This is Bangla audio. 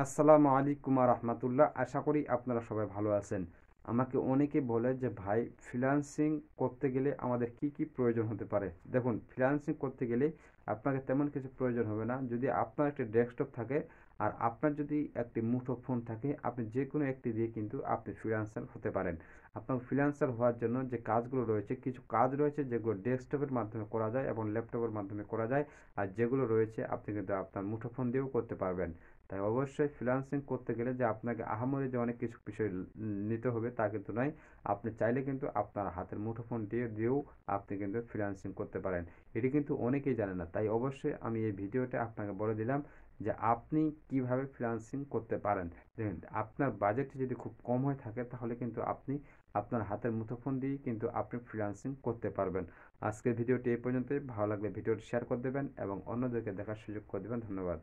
আসসালামু আলাইকুম রাহমাতুল্লাহ। আশা করি আপনারা সবাই ভালো আছেন। আমাকে অনেকে বলে যে ভাই, ফ্রিল্যান্সিং করতে গেলে আমাদের কি কি প্রয়োজন হতে পারে। দেখুন, ফ্রিল্যান্সিং করতে গেলে আপনাকে তেমন কিছু প্রয়োজন হবে না। যদি আপনার একটি ডেস্কটপ থাকে আর আপনার যদি একটি মুঠো ফোন থাকে, আপনি যে কোনো একটি দিয়ে কিন্তু আপনি ফ্রিল্যান্সার হতে পারেন। আপনার ফ্রিল্যান্সার হওয়ার জন্য যে কাজগুলো রয়েছে, কিছু কাজ রয়েছে যেগুলো ডেস্কটপের মাধ্যমে করা যায় এবং ল্যাপটপের মাধ্যমে করা যায়। আর যেগুলো রয়েছে আপনি কিন্তু আপনার মুঠোফোন দিয়েও করতে পারবেন। তাই অবশ্যই ফ্রিল্যান্সিং করতে গেলে যে আপনাকে আহামরি যে অনেক কিছু বিষয় নিতে হবে তা কিন্তু নয়। আপনি চাইলে কিন্তু আপনার হাতের মুঠোফোন দিয়েও আপনি কিন্তু ফ্রিল্যান্সিং করতে পারেন। এটি কিন্তু অনেকেই জানে না, তাই অবশ্যই আমি এই ভিডিওতে আপনাকে বলে দিলাম যে আপনি কিভাবে ফ্রিল্যান্সিং করতে পারেন। দেখুন, আপনার বাজেট যদি খুব কম হয়ে থাকে তাহলে কিন্তু আপনি আপনার হাতের মুঠোফোন দিয়েই কিন্তু আপনি ফ্রিল্যান্সিং করতে পারবেন। আজকের ভিডিওটি এই পর্যন্তই। ভালো লাগলে ভিডিওটি শেয়ার করে দেবেন এবং অন্যদেরকে দেখার সুযোগ করে দেবেন। ধন্যবাদ।